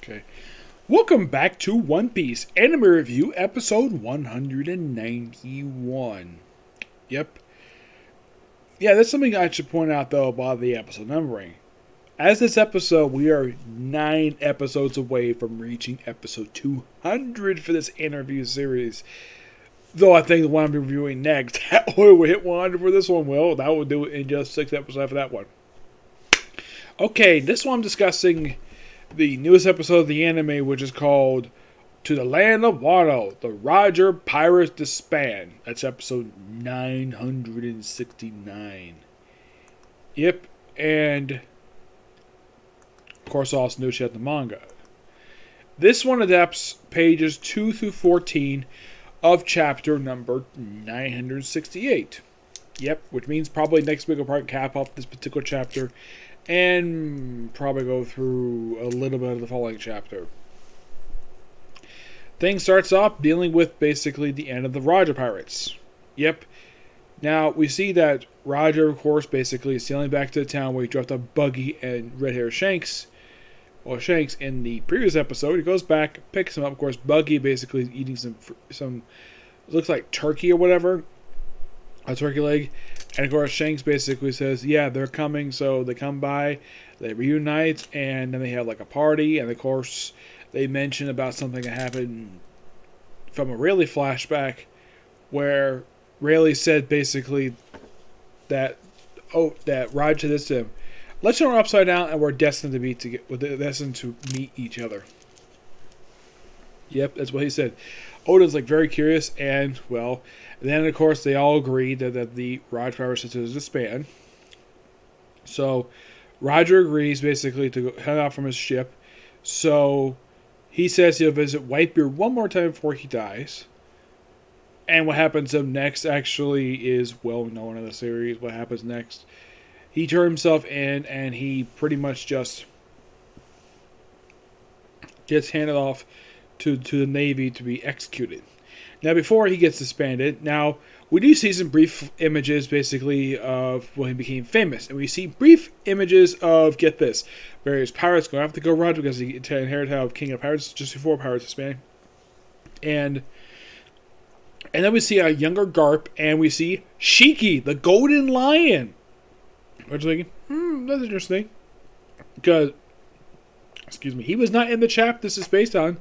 Okay. Welcome back to One Piece Anime Review, episode 191. Yep. Yeah, that's something I should point out, though, about the episode numbering. As this episode, we are 9 episodes away from reaching episode 200 for this interview series. Though I think the one I'm reviewing next, that will hit 100 for this one, will. That will do it in just 6 episodes for that one. Okay, this one I'm discussing the newest episode of the anime, which is called To the Land of Wano, the Roger Pirates Disband. That's episode 969. Yep, and of course also new shit in the manga. This one adapts pages 2 through 14 of chapter number 968. Yep, which means probably next week we'll probably cap off this particular chapter and probably go through a little bit of the following chapter. Thing starts off dealing with basically the end of the Roger Pirates. Yep. Now, we see that Roger, of course, basically is sailing back to the town where he dropped a Buggy and Red Hair Shanks. Well, Shanks, in the previous episode, he goes back, picks him up. Of course, Buggy basically is eating some looks like turkey or whatever. A turkey leg. And of course, Shanks basically says, yeah, they're coming. So they come by, they reunite, and then they have like a party. And of course, they mention about something that happened from a Rayleigh flashback where Rayleigh said basically that Roger said this to him. Let's turn upside down and we're destined to meet each other. Yep, that's what he said. Oda's like very curious, and well, then of course they all agree that the Roger Pirates is disband. So Roger agrees basically to head out from his ship. So he says he'll visit Whitebeard one more time before he dies. And what happens up next actually is well known in the series. What happens next? He turns himself in, and he pretty much just gets handed off to the Navy to be executed. Now, before he gets disbanded, now we do see some brief images basically of when he became famous. And we see brief images of, get this, various pirates going after Go Roger because he inherited how King of Pirates just before Pirates Disband. And then we see a younger Garp, and we see Shiki, the Golden Lion. We're just thinking, that's interesting. Because, he was not in the chapter this is based on.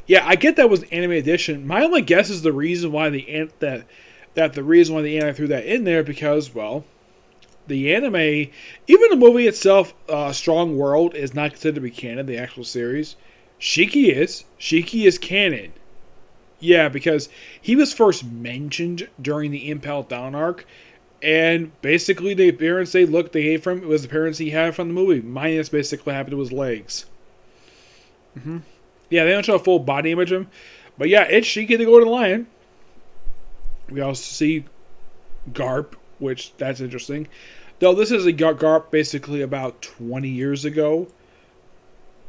Yeah, I get that was an anime edition. My only guess is the reason why the anime threw that in there because, well, the anime, even the movie itself, Strong World, is not considered to be canon, the actual series. Shiki is. Shiki is canon. Yeah, because he was first mentioned during the Impel Down arc, and basically the appearance they gave from was the appearance he had from the movie, minus basically what happened to his legs. Yeah, they don't show a full body image of him. But yeah, it's Shiki the Golden Lion. We also see Garp, which that's interesting. Though this is a Garp basically about 20 years ago.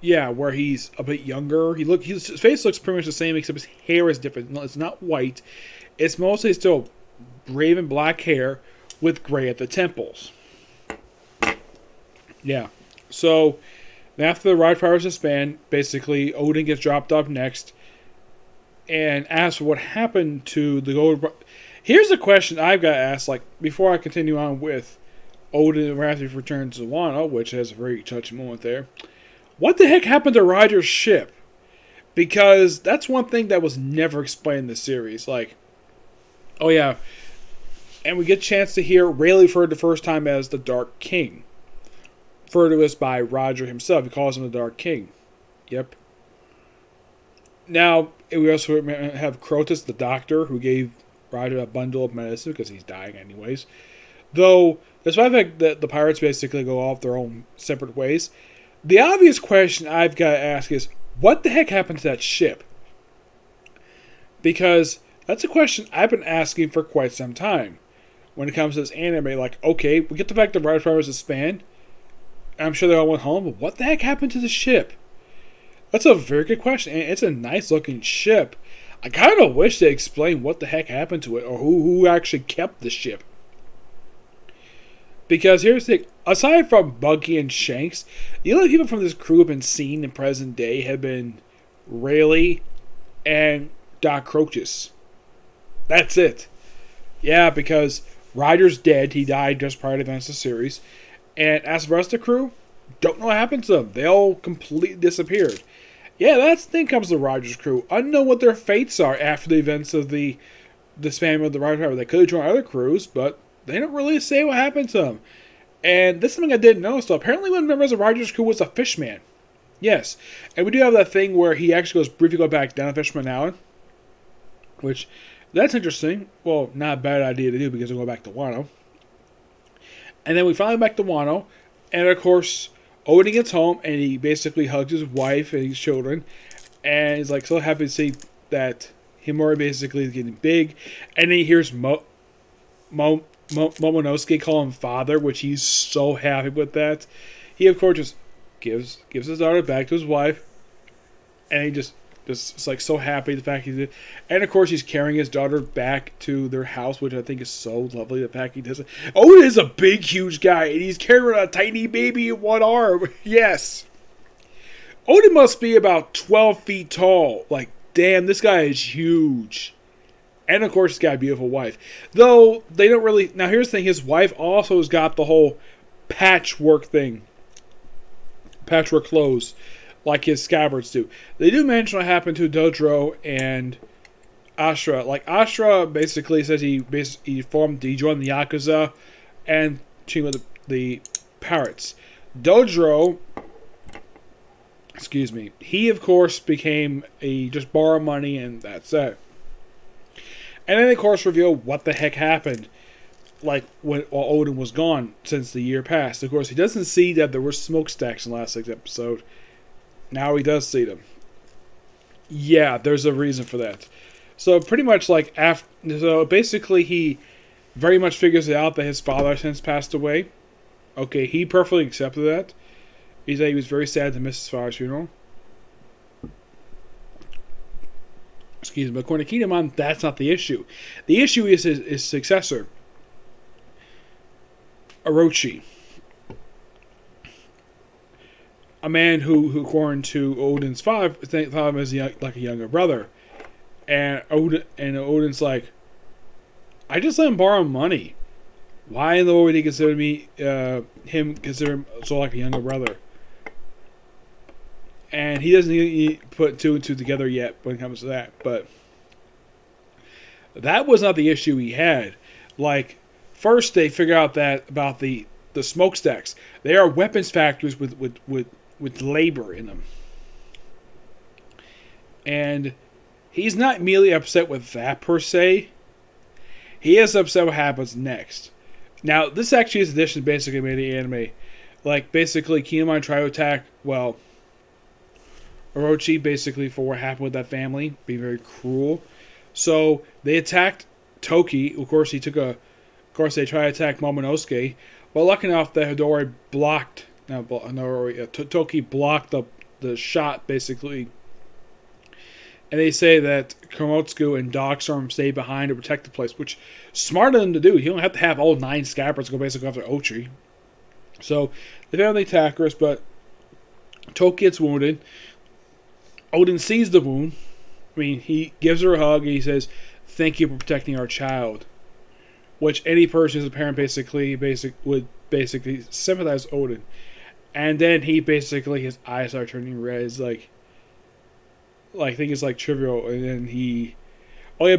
Yeah, where he's a bit younger. His face looks pretty much the same, except his hair is different. It's not white. It's mostly still raven black hair with gray at the temples. Yeah. So after the Roger Pirates disband, basically Odin gets dropped off next and asks what happened to the gold. Here's a question I've got to ask, like, before I continue on with Odin after he returns to Wano, which has a very touching moment there. What the heck happened to Roger's ship? Because that's one thing that was never explained in the series. Like, oh yeah, and we get a chance to hear Rayleigh for the first time as the Dark King. Referred to us by Roger himself. He calls him the Dark King. Yep. Now, we also have Crotus, the doctor, who gave Roger a bundle of medicine because he's dying anyways. Though, despite the fact that the pirates basically go off their own separate ways, the obvious question I've got to ask is, what the heck happened to that ship? Because that's a question I've been asking for quite some time. When it comes to this anime, like, okay, we get the fact that Roger Pirates disband. I'm sure they all went home, but what the heck happened to the ship? That's a very good question, and it's a nice looking ship. I kind of wish they explained what the heck happened to it, or who actually kept the ship. Because here's the thing, aside from Buggy and Shanks, the only people from this crew have been seen in present day have been Rayleigh and Doc Crochus. That's it. Yeah, because Ryder's dead. He died just prior to the events of the series. And as for the rest of the crew, don't know what happened to them. They all completely disappeared. Yeah, that's the thing comes to Ryder's crew. Unknown what their fates are after the events of the disbandment of the Ryder Power. They could have joined other crews, but they don't really say what happened to them. And this is something I didn't know. So apparently one of the members of Ryder's crew was a fishman. Yes. And we do have that thing where he actually goes briefly back down to Fishman Island. Which, that's interesting. Well, not a bad idea to do because we'll go back to Wano. And then we finally back to Wano. And of course, Odin gets home and he basically hugs his wife and his children. And he's like so happy to see that Himori basically is getting big. And then he hears Momonosuke call him father, which he's so happy with that. He of course just gives his daughter back to his wife. And he just is like so happy the fact he did. And of course he's carrying his daughter back to their house, which I think is so lovely the fact he does it. Odin is a big huge guy and he's carrying a tiny baby in one arm. Yes. Odin must be about 12 feet tall. Like, damn, this guy is huge. And of course he's got a beautiful wife. Though they don't really, now here's the thing, his wife also has got the whole patchwork thing. Patchwork clothes. Like his scabbards do. They do mention what happened to Dodro and Ashra. Like, Ashra basically says he joined the Yakuza and cheating with the pirates. Dodro, he of course became just borrow money and that's it. And then of course reveal what the heck happened. Like, while Odin was gone since the year passed. Of course, he doesn't see that there were smokestacks in the last 6 episodes. Now he does see them. Yeah, there's a reason for that. So pretty much like so basically he very much figures it out that his father has since passed away. Okay, he perfectly accepted that. He said he was very sad to miss his father's funeral. Excuse me, but according to Kinemon, that's not the issue. The issue is his successor, Orochi. A man who according to Odin's father, thought of him as like a younger brother. And Odin's like, I just let him borrow money. Why in the world would he consider him so like a younger brother? And he doesn't even put 2 and 2 together yet when it comes to that. But that was not the issue he had. Like, first they figure out that about the smokestacks. They are weapons factories with labor in them. And he's not immediately upset with that per se. He is upset what happens next. Now, this actually is addition basically made the anime. Like, basically, Kinemon tried to attack, Orochi, basically, for what happened with that family, being very cruel. So, they attacked Toki. Of course, they tried to attack Momonosuke. But lucky enough that Hidori blocked, Toki blocked the shot, basically. And they say that Komotsuku and Dogstorm stay behind to protect the place, which smart of them to do. You don't have to have all 9 scabbards go basically after Ochi. So, they found the attackers, but Toki gets wounded. Odin sees the wound. I mean, he gives her a hug and he says, "Thank you for protecting our child." Which any person who's a parent would basically sympathize with Odin. And then he basically, his eyes are turning red. It's like I think it's like trivial. And then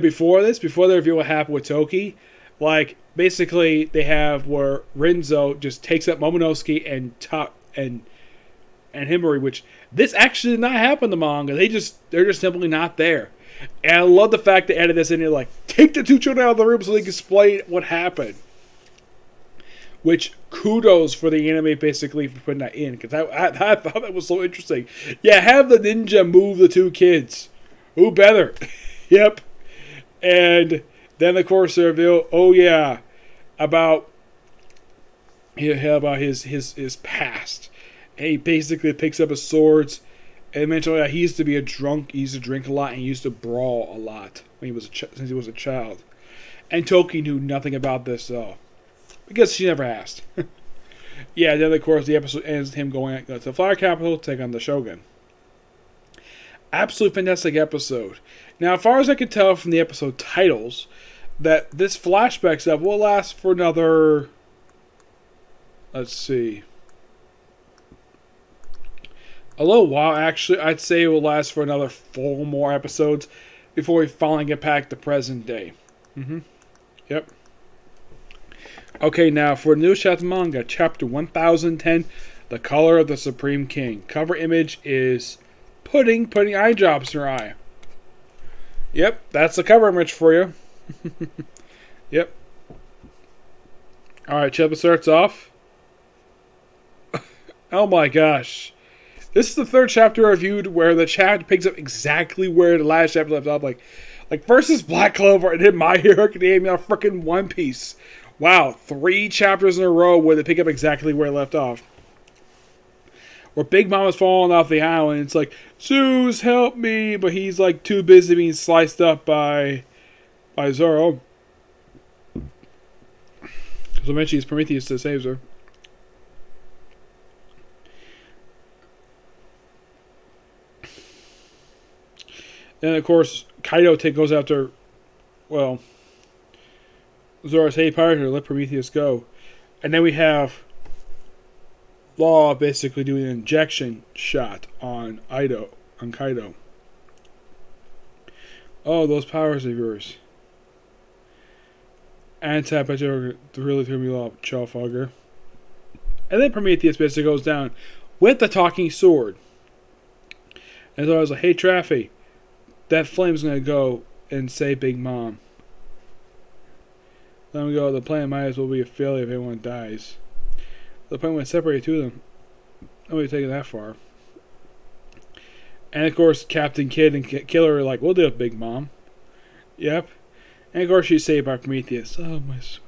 before they reveal what happened with Toki, like, basically they have where Rinzo just takes up Momonosuke and Himori, which this actually did not happen in the manga. They're just simply not there. And I love the fact they added this in here, like, take the 2 children out of the room so they can explain what happened. Which, kudos for the anime, basically, for putting that in. Because I thought that was so interesting. Yeah, have the ninja move the 2 kids. Who better? Yep. And then, of course, they reveal, about his past. And he basically picks up his swords. And mentioned he used to be a drunk. He used to drink a lot and he used to brawl a lot when he was since he was a child. And Toki knew nothing about this though. because she never asked. Yeah, then of course the episode ends with him going to the Fire Capital to take on the Shogun. Absolutely fantastic episode. Now, as far as I can tell from the episode titles, that this flashback stuff will last for another, let's see, a little while. Actually, I'd say it will last for another 4 more episodes before we finally get back to present day. Yep. Okay, now for the new chapter manga, chapter 1010, The Color of the Supreme King. Cover image is putting eye drops in her eye. Yep, that's the cover image for you. Yep. Alright, chapter starts off. Oh my gosh. This is the 3rd chapter I reviewed where the chapter picks up exactly where the last chapter left off. Like first is Black Clover and then My Hero Academia, freaking One Piece. Wow, 3 chapters in a row where they pick up exactly where it left off. Where Big Mama's falling off the island. It's like, Zeus, help me! But he's like too busy being sliced up by Zoro. So eventually it's Prometheus that saves her. Then of course Kaido goes after, well, Zoro's, hey pirate, let Prometheus go. And then we have Law basically doing an injection shot on Kaido. Oh, those powers of yours. And tap at you really threw me off, Chowfogger. And then Prometheus basically goes down with the talking sword. And so I was like, hey Traffy, that flame's gonna go and say Big Mom. Let me go, the plan might as well be a failure if anyone dies. The plan went separate to them. Nobody taking that far. And of course, Captain Kidd and Killer are like, we'll do it, Big Mom. Yep. And of course, she's saved by Prometheus. Oh, my sweet.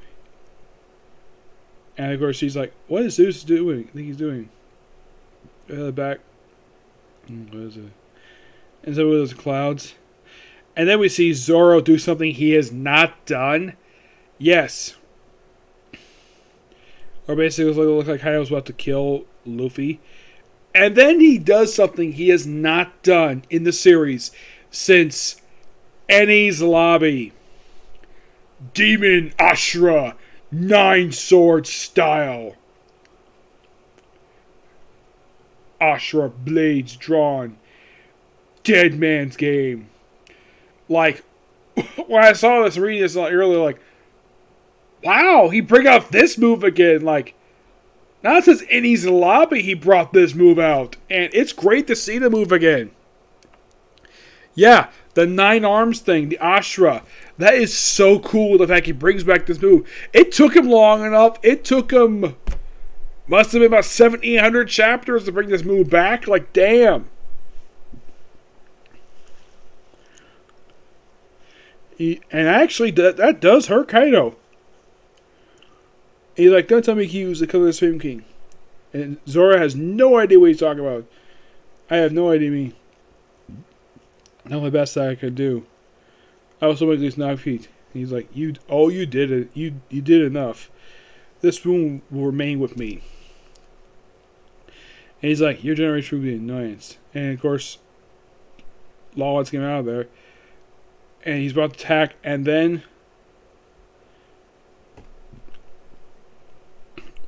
And of course, she's like, what is Zeus doing? I think he's doing. Back. What is it? And so with those clouds. And then we see Zoro do something he has not done. Yes. Or basically, it looked like Kaido was about to kill Luffy. And then he does something he has not done in the series since Enies Lobby. Demon Ashura 9-sword style. Ashura blades drawn. Dead man's game. Like, when I saw this, reading this earlier, like, wow, he bring out this move again. Like, not since Enies Lobby he brought this move out. And it's great to see the move again. Yeah, the 9 arms thing, the Ashura. That is so cool, the fact he brings back this move. It took him long enough. It took him, must have been about 1,700 chapters to bring this move back. Like, damn. And actually, that does hurt Kaido. He's like, don't tell me he was the color of the Supreme King. And Zoro has no idea what he's talking about. I have no idea me. Not the best that I could do. I also make these 9 feet. And he's like, you did it. You did enough. This wound will remain with me. And he's like, your generation will be an annoyance. And of course, Law wants to get him out of there. And he's about to attack, and then,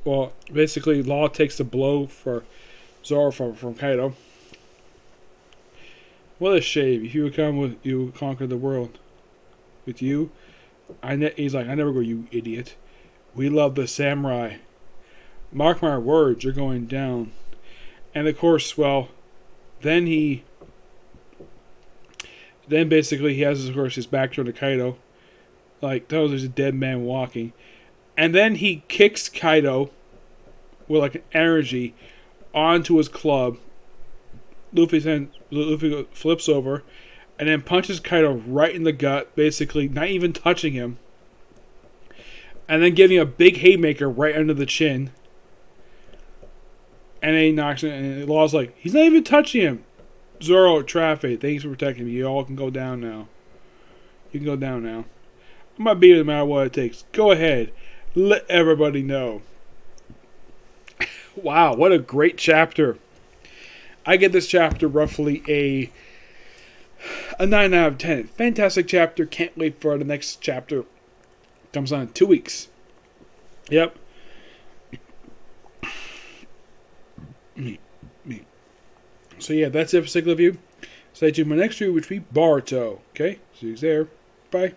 well, basically, Law takes the blow for Zoro from Kaido. What a shame! If you would come, you would conquer the world. With you, he's like, I never go, you idiot. We love the samurai. Mark my words, you're going down. And of course, well, then basically he has, of course, his back turned to Kaido. Like, there's a dead man walking. And then he kicks Kaido with, like, an energy onto his club. Luffy flips over and then punches Kaido right in the gut, basically not even touching him. And then giving a big haymaker right under the chin. And then he knocks him, and Law's like, he's not even touching him. Zoro, Traffy, thanks for protecting me. You all can go down now. You can go down now. I'm going to beat it no matter what it takes. Go ahead. Let everybody know. Wow, what a great chapter. I get this chapter roughly a 9 out of 10. Fantastic chapter. Can't wait for the next chapter. Comes on in 2 weeks. Yep. So yeah, that's it for Sick Review. Stay tuned for my next review, which will be Barto. Okay? See you there. Bye.